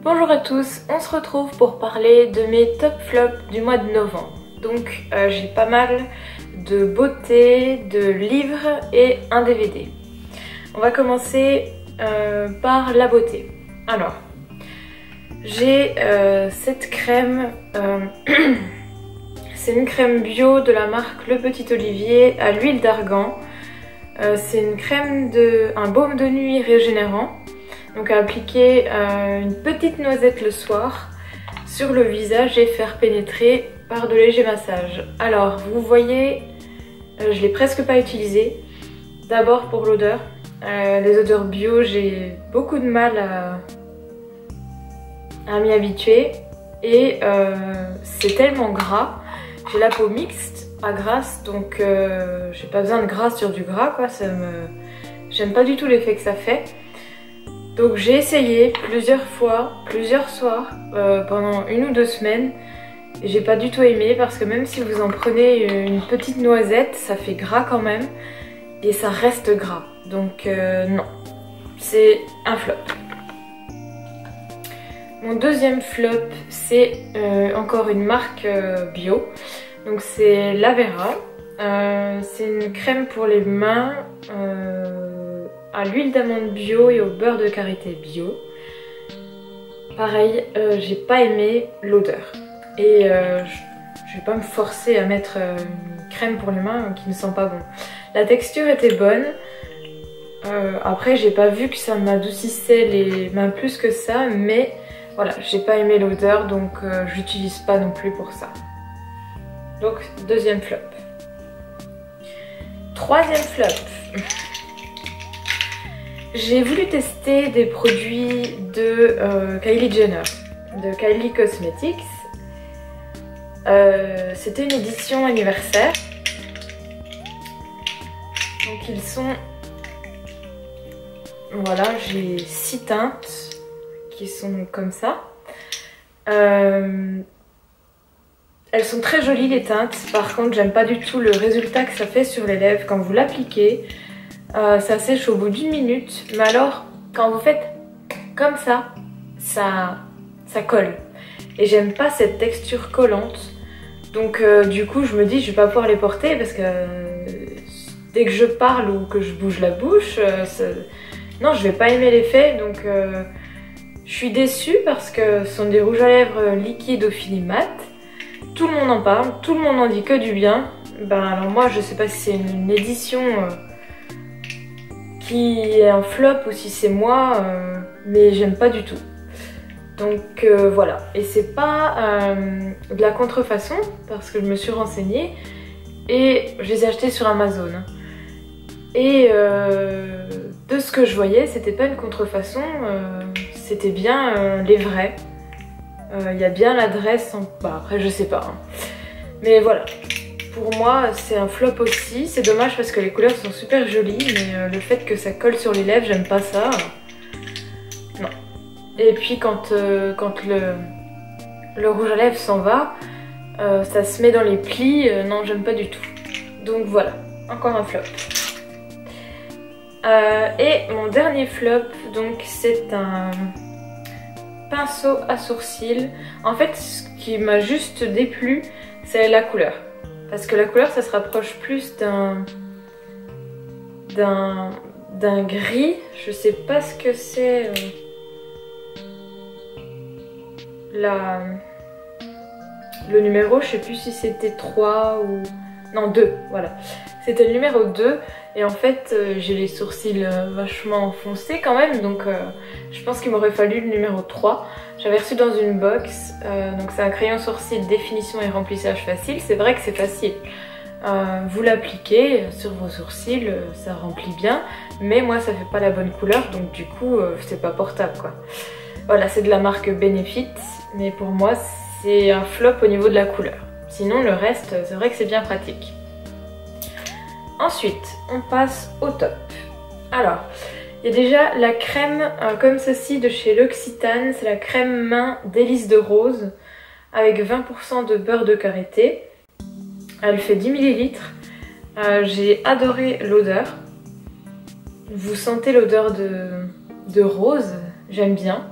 Bonjour à tous, on se retrouve pour parler de mes top flops du mois de novembre. Donc j'ai pas mal de beauté, de livres et un DVD. On va commencer par la beauté. Alors, j'ai cette crème, c'est une crème bio de la marque Le Petit Olivier à l'huile d'argan. C'est une crème un baume de nuit régénérant. Donc à appliquer une petite noisette le soir sur le visage et faire pénétrer par de légers massages. Alors vous voyez, je l'ai presque pas utilisé. D'abord pour l'odeur. Les odeurs bio, j'ai beaucoup de mal à m'y habituer. Et c'est tellement gras. J'ai la peau mixte, pas grasse, donc j'ai pas besoin de gras sur du gras, quoi. J'aime pas du tout l'effet que ça fait. Donc j'ai essayé plusieurs fois, plusieurs soirs, pendant 1 ou 2 semaines. Et j'ai pas du tout aimé parce que même si vous en prenez une petite noisette, ça fait gras quand même. Et ça reste gras. Donc non, c'est un flop. Mon deuxième flop, c'est encore une marque bio. Donc c'est Lavera. C'est une crème pour les mains à l'huile d'amande bio et au beurre de karité bio. Pareil, j'ai pas aimé l'odeur. Et je vais pas me forcer à mettre une crème pour les mains qui ne sent pas bon. La texture était bonne. Après, j'ai pas vu que ça m'adoucissait les mains plus que ça, mais voilà, j'ai pas aimé l'odeur, donc je l'utilise pas non plus pour ça. Donc, deuxième flop. Troisième flop. J'ai voulu tester des produits de Kylie Jenner, de Kylie Cosmetics. C'était une édition anniversaire. Donc ils sont... Voilà, j'ai 6 teintes qui sont comme ça. Elles sont très jolies les teintes. Par contre, j'aime pas du tout le résultat que ça fait sur les lèvres quand vous l'appliquez. Ça sèche au bout d'1 minute, mais alors quand vous faites comme ça colle. Et j'aime pas cette texture collante. Donc du coup je me dis je vais pas pouvoir les porter parce que dès que je parle ou que je bouge la bouche, non, je vais pas aimer l'effet. Donc je suis déçue parce que ce sont des rouges à lèvres liquides au fini mat. Tout le monde en parle, tout le monde en dit que du bien. Ben alors moi je sais pas si c'est une édition qui est un flop ou si c'est moi, mais j'aime pas du tout. Donc voilà, et c'est pas de la contrefaçon parce que je me suis renseignée et je les ai achetés sur Amazon. Et de ce que je voyais, c'était pas une contrefaçon, c'était bien les vrais. Il y a bien l'adresse, bah, après je sais pas. Hein. Mais voilà. Pour moi, c'est un flop aussi. C'est dommage parce que les couleurs sont super jolies, mais le fait que ça colle sur les lèvres, j'aime pas ça. Non. Et puis quand le rouge à lèvres s'en va, ça se met dans les plis. Non, j'aime pas du tout. Donc voilà, encore un flop. Et mon dernier flop, donc c'est un pinceau à sourcils. En fait, ce qui m'a juste déplu, c'est la couleur. Parce que la couleur, ça se rapproche plus d'un gris. Je sais pas ce que c'est. Le numéro, je sais plus si c'était 3 ou... Non, 2, voilà. C'était le numéro 2. Et en fait, j'ai les sourcils vachement foncés quand même. Donc je pense qu'il m'aurait fallu le numéro 3. J'avais reçu dans une box. Donc c'est un crayon sourcil définition et remplissage facile. C'est vrai que c'est facile. Vous l'appliquez sur vos sourcils, ça remplit bien. Mais moi, ça fait pas la bonne couleur. Donc du coup, c'est pas portable, quoi. Voilà, c'est de la marque Benefit. Mais pour moi, c'est un flop au niveau de la couleur. Sinon, le reste, c'est vrai que c'est bien pratique. Ensuite, on passe au top. Alors, il y a déjà la crème comme ceci de chez L'Occitane. C'est la crème main délice de rose avec 20% de beurre de karité. Elle fait 10 ml. J'ai adoré l'odeur. Vous sentez l'odeur de rose, j'aime bien.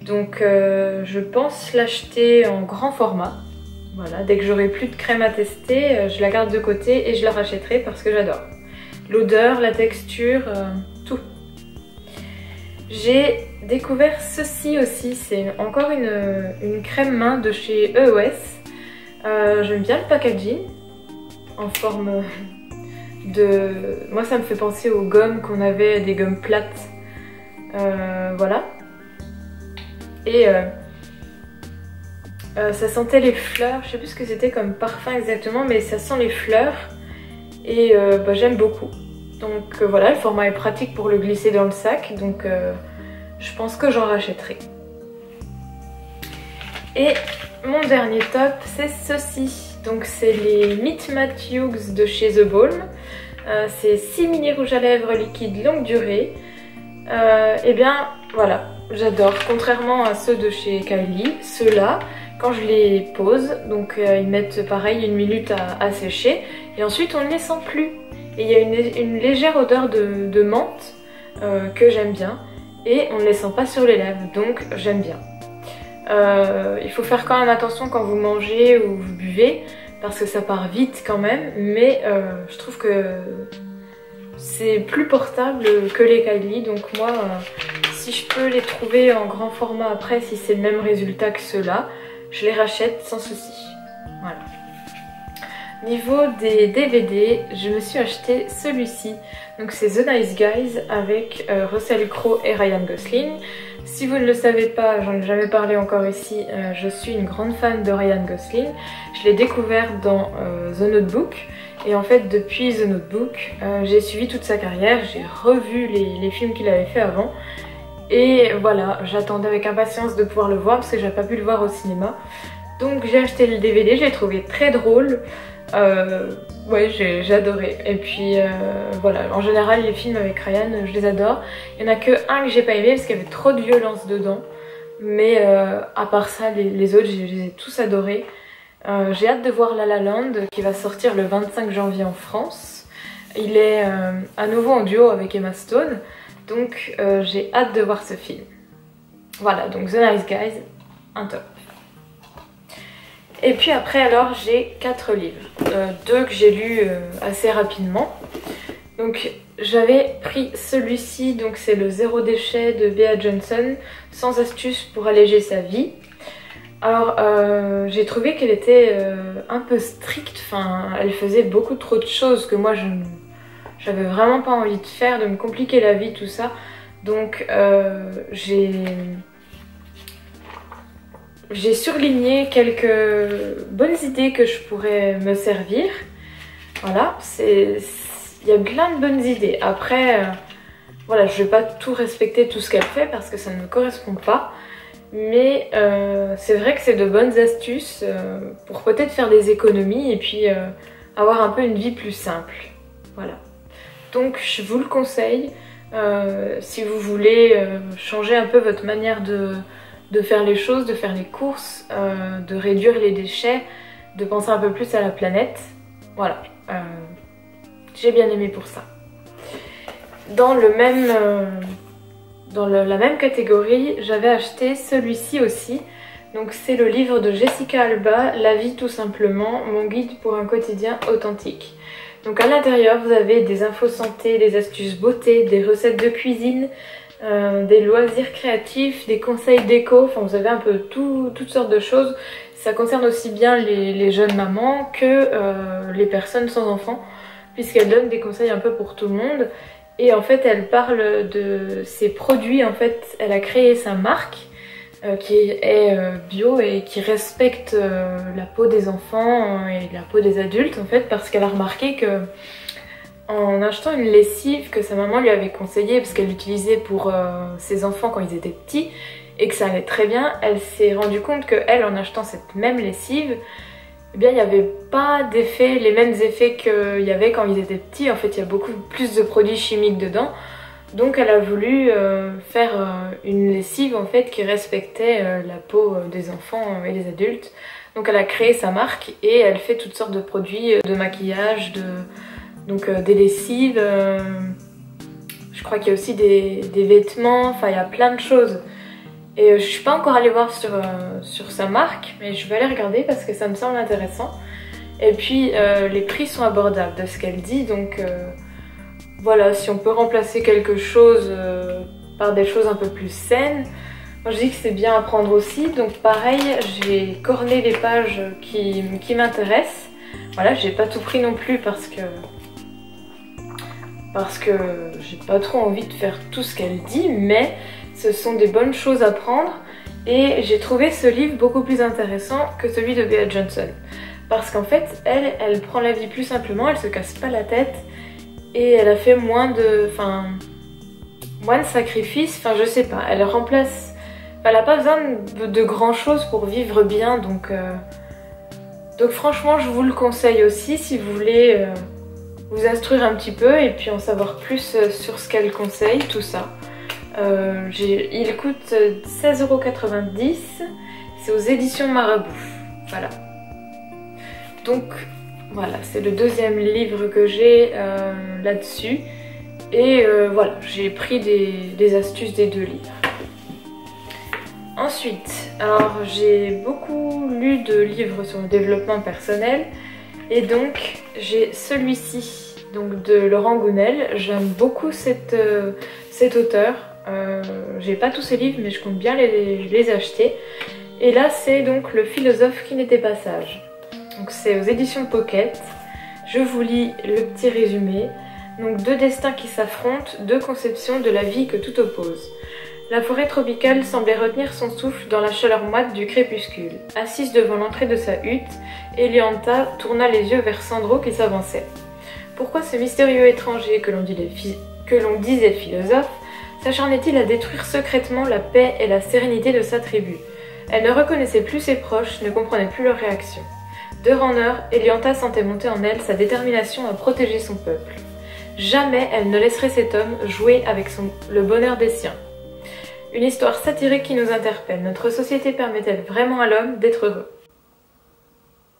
Donc je pense l'acheter en grand format. Voilà, dès que j'aurai plus de crème à tester, je la garde de côté et je la rachèterai parce que j'adore. L'odeur, la texture, tout. J'ai découvert ceci aussi, c'est encore une crème main de chez EOS. J'aime bien le packaging en forme de... Moi ça me fait penser aux gommes qu'on avait, des gommes plates. Voilà. Et ça sentait les fleurs, je sais plus ce que c'était comme parfum exactement, mais ça sent les fleurs et j'aime beaucoup. Donc voilà, le format est pratique pour le glisser dans le sac, donc je pense que j'en rachèterai. Et mon dernier top, c'est ceci. Donc c'est les Meet Matthews de chez The Balm. C'est 6 mini rouges à lèvres liquides longue durée. Et bien voilà, j'adore. Contrairement à ceux de chez Kylie, ceux-là, quand je les pose, donc ils mettent pareil 1 minute à sécher et ensuite on ne les sent plus. Et il y a une légère odeur de menthe que j'aime bien et on ne les sent pas sur les lèvres, donc j'aime bien. Il faut faire quand même attention quand vous mangez ou vous buvez parce que ça part vite quand même, mais je trouve que c'est plus portable que les Kylie, donc moi si je peux les trouver en grand format après, si c'est le même résultat que ceux-là, je les rachète sans souci. Voilà. Niveau des DVD, je me suis acheté celui-ci. Donc c'est The Nice Guys avec Russell Crowe et Ryan Gosling. Si vous ne le savez pas, j'en ai jamais parlé encore ici, je suis une grande fan de Ryan Gosling. Je l'ai découvert dans The Notebook. Et en fait depuis The Notebook, j'ai suivi toute sa carrière, j'ai revu les films qu'il avait fait avant. Et voilà, j'attendais avec impatience de pouvoir le voir parce que j'avais pas pu le voir au cinéma. Donc j'ai acheté le DVD, je l'ai trouvé très drôle. Ouais, j'ai adoré. Et puis voilà, en général les films avec Ryan, je les adore. Il n'y en a que un que j'ai pas aimé parce qu'il y avait trop de violence dedans. Mais à part ça, les autres, je les ai tous adorés. J'ai hâte de voir La La Land qui va sortir le 25 janvier en France. Il est à nouveau en duo avec Emma Stone. Donc j'ai hâte de voir ce film. Voilà, donc The Nice Guys, un top. Et puis après alors j'ai 4 livres, 2 que j'ai lus assez rapidement. Donc j'avais pris celui-ci, donc c'est le Zéro déchet de Bea Johnson, 100 astuces pour alléger sa vie. Alors j'ai trouvé qu'elle était un peu stricte, enfin elle faisait beaucoup trop de choses que moi j'avais vraiment pas envie de faire, de me compliquer la vie, tout ça. Donc j'ai surligné quelques bonnes idées que je pourrais me servir. Voilà, il y a plein de bonnes idées. Après, voilà, je vais pas tout respecter tout ce qu'elle fait parce que ça ne me correspond pas. Mais c'est vrai que c'est de bonnes astuces pour peut-être faire des économies et puis avoir un peu une vie plus simple. Voilà. Donc je vous le conseille si vous voulez changer un peu votre manière de faire les choses, de faire les courses, de réduire les déchets, de penser un peu plus à la planète. Voilà, j'ai bien aimé pour ça. Dans le même, la même catégorie, j'avais acheté celui-ci aussi. Donc c'est le livre de Jessica Alba, La vie tout simplement, mon guide pour un quotidien authentique. Donc à l'intérieur vous avez des infos santé, des astuces beauté, des recettes de cuisine, des loisirs créatifs, des conseils déco, enfin vous avez un peu toutes sortes de choses. Ça concerne aussi bien les jeunes mamans que les personnes sans enfants, puisqu'elle donne des conseils un peu pour tout le monde. Et en fait elle parle de ses produits, en fait elle a créé sa marque qui est bio et qui respecte la peau des enfants et la peau des adultes en fait, parce qu'elle a remarqué que en achetant une lessive que sa maman lui avait conseillée parce qu'elle l'utilisait pour ses enfants quand ils étaient petits et que ça allait très bien, elle s'est rendue compte que elle, en achetant cette même lessive, eh bien il n'y avait pas d'effets, les mêmes effets qu'il y avait quand ils étaient petits. En fait il y a beaucoup plus de produits chimiques dedans. Donc elle a voulu faire une lessive en fait qui respectait la peau des enfants et des adultes. Donc elle a créé sa marque et elle fait toutes sortes de produits de maquillage, donc des lessives, je crois qu'il y a aussi des vêtements, enfin il y a plein de choses. Et je suis pas encore allée voir sur sa marque, mais je vais aller regarder parce que ça me semble intéressant. Et puis les prix sont abordables de ce qu'elle dit, donc voilà, si on peut remplacer quelque chose par des choses un peu plus saines, moi je dis que c'est bien à prendre aussi. Donc pareil, j'ai corné les pages qui m'intéressent. Voilà, j'ai pas tout pris non plus parce que j'ai pas trop envie de faire tout ce qu'elle dit, mais ce sont des bonnes choses à prendre. Et j'ai trouvé ce livre beaucoup plus intéressant que celui de Bea Johnson. Parce qu'en fait, elle prend la vie plus simplement, elle se casse pas la tête. Et elle a fait moins de sacrifices, enfin je sais pas, elle remplace... Elle n'a pas besoin de grand chose pour vivre bien, donc franchement je vous le conseille aussi si vous voulez vous instruire un petit peu et puis en savoir plus sur ce qu'elle conseille, tout ça. Il coûte 16,90 €, c'est aux éditions Marabout, voilà. Donc voilà, c'est le deuxième livre que j'ai là-dessus. Et voilà, j'ai pris des astuces des deux livres. Ensuite, alors j'ai beaucoup lu de livres sur le développement personnel. Et donc j'ai celui-ci, donc de Laurent Gounel. J'aime beaucoup cet auteur. J'ai pas tous ses livres, mais je compte bien les acheter. Et là, c'est donc Le philosophe qui n'était pas sage. Donc c'est aux éditions Pocket. Je vous lis le petit résumé. Donc deux destins qui s'affrontent, deux conceptions de la vie que tout oppose. La forêt tropicale semblait retenir son souffle dans la chaleur moite du crépuscule. Assise devant l'entrée de sa hutte, Elianta tourna les yeux vers Sandro qui s'avançait. Pourquoi ce mystérieux étranger que l'on disait philosophe s'acharnait-il à détruire secrètement la paix et la sérénité de sa tribu? Elle ne reconnaissait plus ses proches, ne comprenait plus leurs réactions. D'heure en heure, Elianta sentait monter en elle sa détermination à protéger son peuple. Jamais elle ne laisserait cet homme jouer avec le bonheur des siens. Une histoire satirique qui nous interpelle. Notre société permet-elle vraiment à l'homme d'être heureux?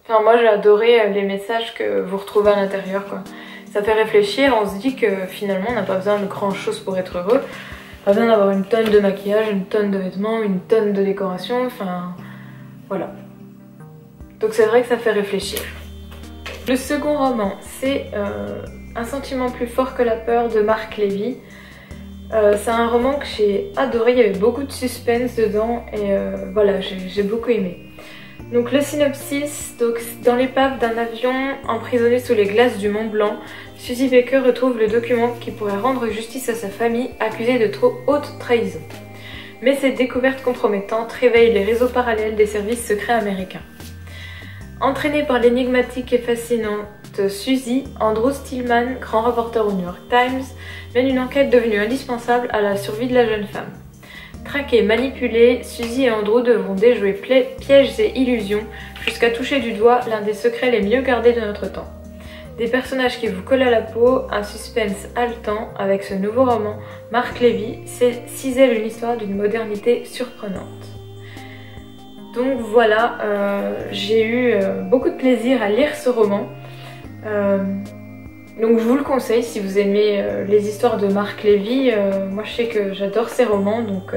Enfin, moi j'ai adoré les messages que vous retrouvez à l'intérieur, quoi. Ça fait réfléchir, on se dit que finalement on n'a pas besoin de grand chose pour être heureux. Pas besoin d'avoir une tonne de maquillage, une tonne de vêtements, une tonne de décoration, enfin voilà. Donc c'est vrai que ça fait réfléchir. Le second roman, c'est Un sentiment plus fort que la peur de Marc Lévy. C'est un roman que j'ai adoré, il y avait beaucoup de suspense dedans et voilà, j'ai beaucoup aimé. Donc le synopsis, donc, dans l'épave d'un avion emprisonné sous les glaces du Mont Blanc, Susie Baker retrouve le document qui pourrait rendre justice à sa famille accusée de trop haute trahison. Mais cette découverte compromettante réveille les réseaux parallèles des services secrets américains. Entraîné par l'énigmatique et fascinante Susie, Andrew Stillman, grand reporter au New York Times, mène une enquête devenue indispensable à la survie de la jeune femme. Traqués, manipulés, Susie et Andrew devront déjouer pièges et illusions jusqu'à toucher du doigt l'un des secrets les mieux gardés de notre temps. Des personnages qui vous collent à la peau, un suspense haletant. Avec ce nouveau roman, Marc Lévy cisèle une histoire d'une modernité surprenante. Donc voilà, j'ai eu beaucoup de plaisir à lire ce roman. Donc je vous le conseille si vous aimez les histoires de Marc Lévy. Moi je sais que j'adore ces romans, donc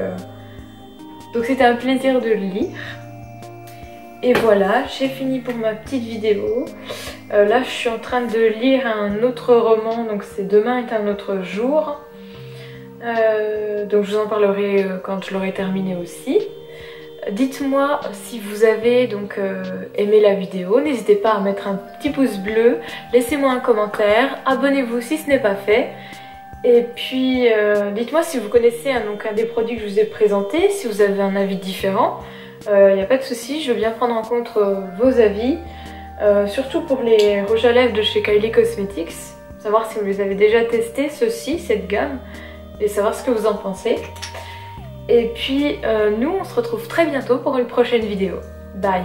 c'était un plaisir de le lire. Et voilà, j'ai fini pour ma petite vidéo. Là je suis en train de lire un autre roman, donc c'est Demain est un autre jour. Donc je vous en parlerai quand je l'aurai terminé aussi. Dites-moi si vous avez donc aimé la vidéo, n'hésitez pas à mettre un petit pouce bleu, laissez-moi un commentaire, abonnez-vous si ce n'est pas fait. Et puis dites-moi si vous connaissez un des produits que je vous ai présentés, si vous avez un avis différent, il n'y a pas de souci, je veux bien prendre en compte vos avis, surtout pour les rouges à lèvres de chez Kylie Cosmetics, savoir si vous les avez déjà testés, cette gamme, et savoir ce que vous en pensez. Et puis nous on se retrouve très bientôt pour une prochaine vidéo. Bye!